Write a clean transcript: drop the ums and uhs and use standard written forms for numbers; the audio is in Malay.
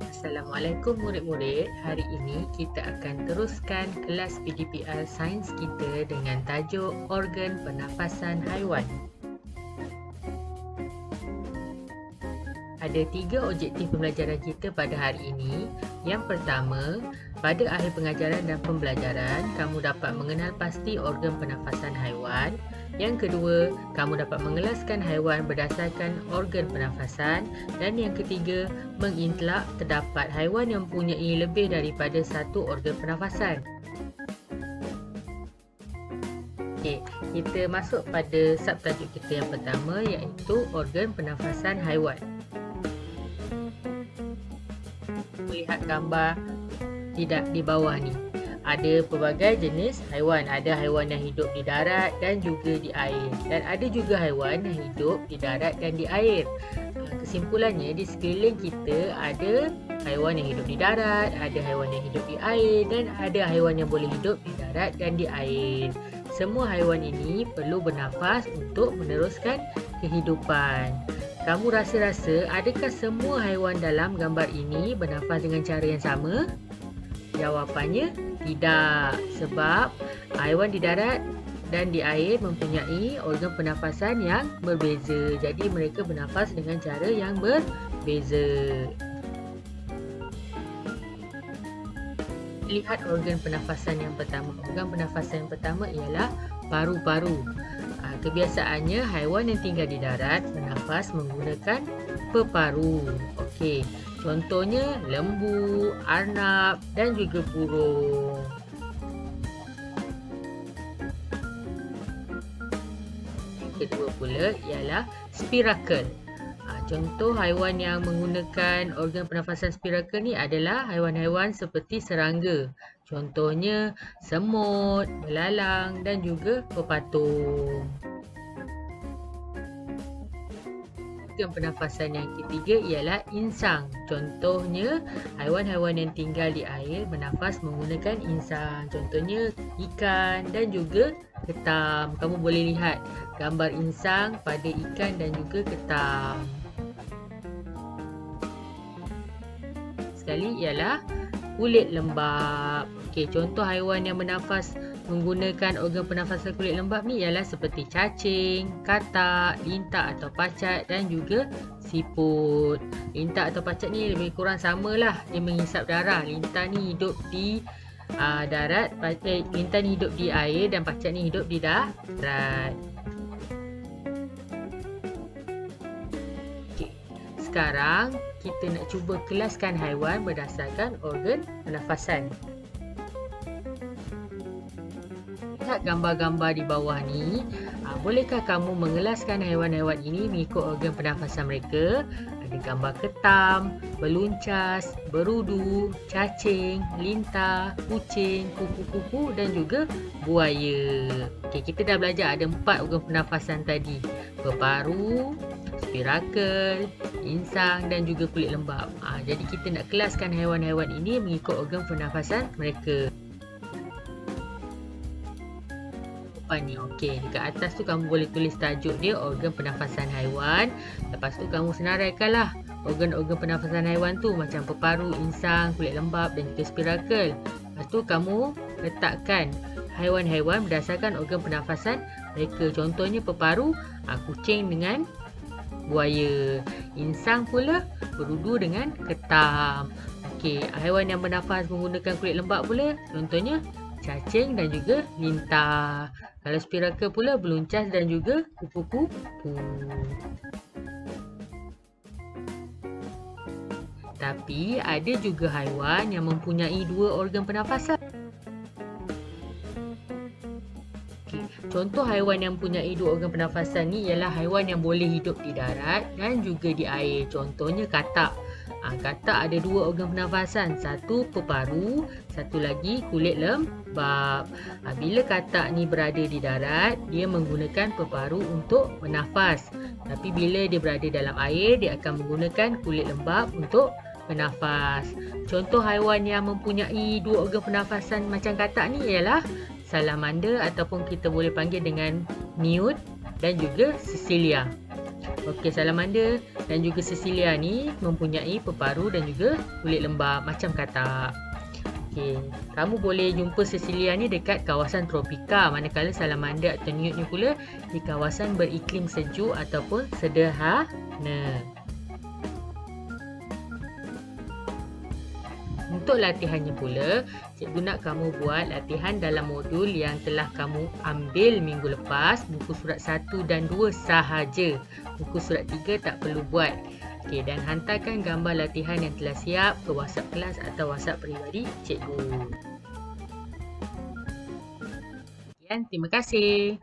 Assalamualaikum murid-murid. Hari ini kita akan teruskan kelas PDPR Sains kita dengan tajuk organ pernafasan haiwan. Ada 3 objektif pembelajaran kita pada hari ini. Yang pertama, pada akhir pengajaran dan pembelajaran, kamu dapat mengenal pasti organ pernafasan haiwan. Yang kedua, kamu dapat mengelaskan haiwan berdasarkan organ pernafasan. Dan yang ketiga, mengintelak terdapat haiwan yang mempunyai lebih daripada satu organ pernafasan. Okey, kita masuk pada subtajuk kita yang pertama, iaitu organ pernafasan haiwan. Lihat gambar di bawah ni. Ada pelbagai jenis haiwan. Ada haiwan yang hidup di darat dan juga di air. Dan ada juga haiwan yang hidup di darat dan di air. Kesimpulannya, di sekeliling kita ada haiwan yang hidup di darat, ada haiwan yang hidup di air dan ada haiwan yang boleh hidup di darat dan di air. Semua haiwan ini perlu bernafas untuk meneruskan kehidupan. Kamu rasa-rasa adakah semua haiwan dalam gambar ini bernafas dengan cara yang sama? Jawapannya tidak, sebab haiwan di darat dan di air mempunyai organ pernafasan yang berbeza. Jadi mereka bernafas dengan cara yang berbeza. Lihat organ pernafasan yang pertama. Organ pernafasan yang pertama ialah paru-paru. Kebiasaannya haiwan yang tinggal di darat bernafas menggunakan peparu. Okey, contohnya lembu, arnab dan juga burung. Yang kedua pula ialah spirakel. Contoh haiwan yang menggunakan organ pernafasan spirakel ni adalah haiwan-haiwan seperti serangga. Contohnya semut, belalang dan juga pepatung. Organ pernafasan yang ketiga ialah insang. Contohnya haiwan-haiwan yang tinggal di air bernafas menggunakan insang. Contohnya ikan dan juga ketam. Kamu boleh lihat gambar insang pada ikan dan juga ketam. Sekali ialah kulit lembap. Okey, contoh haiwan yang bernafas menggunakan organ pernafasan kulit lembap ni ialah seperti cacing, katak, lintak atau pacat dan juga siput. Lintak atau pacat ni lebih kurang samalah, dia menghisap darah. Lintak ni hidup di darat, lintak ni hidup di air dan pacat ni hidup di darat. Okey, sekarang kita nak cuba kelaskan haiwan berdasarkan organ pernafasan. Lihat gambar-gambar di bawah ni. Bolehkah kamu mengelaskan haiwan-haiwan ini mengikut organ pernafasan mereka? Ada gambar ketam, beluncas, berudu, cacing, lintah, kucing, kupu-kupu dan juga buaya. Okey, kita dah belajar ada 4 organ pernafasan tadi. Peparu, spirakel, insang dan juga kulit lembap. Jadi kita nak kelaskan haiwan-haiwan ini mengikut organ pernafasan mereka. Okey, dekat atas tu kamu boleh tulis tajuk dia organ pernafasan haiwan. Lepas tu kamu senaraikanlah organ-organ pernafasan haiwan tu macam peparu, insang, kulit lembap dan juga spirakel. Lepas tu kamu letakkan haiwan-haiwan berdasarkan organ pernafasan mereka. Contohnya peparu, kucing dengan buaya. Insang pula berudu dengan ketam. Okey, haiwan yang bernafas menggunakan kulit lembap pula contohnya cacing dan juga lintah. Kalau spirakel pula beluncas dan juga kupu-kupu. Tapi ada juga haiwan yang mempunyai 2 organ pernafasan. Contoh haiwan yang mempunyai 2 organ pernafasan ni ialah haiwan yang boleh hidup di darat dan juga di air. Contohnya katak. Katak ada 2 organ pernafasan. Satu peparu, satu lagi kulit lembap. Bila katak ni berada di darat, dia menggunakan peparu untuk bernafas. Tapi bila dia berada dalam air, dia akan menggunakan kulit lembap untuk bernafas. Contoh haiwan yang mempunyai 2 organ pernafasan macam katak ni ialah salamander ataupun kita boleh panggil dengan newt dan juga Cecilia. Okey, salamander dan juga Cecilia ni mempunyai peparu dan juga kulit lembap macam katak. Okey, kamu boleh jumpa Cecilia ni dekat kawasan tropika, manakala salamander atau newt ni pula di kawasan beriklim sejuk ataupun sederhana. Untuk latihannya pula, cikgu nak kamu buat latihan dalam modul yang telah kamu ambil minggu lepas, buku surat 1 dan 2 sahaja. Buku surat 3 tak perlu buat. Okey, dan hantarkan gambar latihan yang telah siap ke WhatsApp kelas atau WhatsApp peribadi cikgu. Sekian, terima kasih.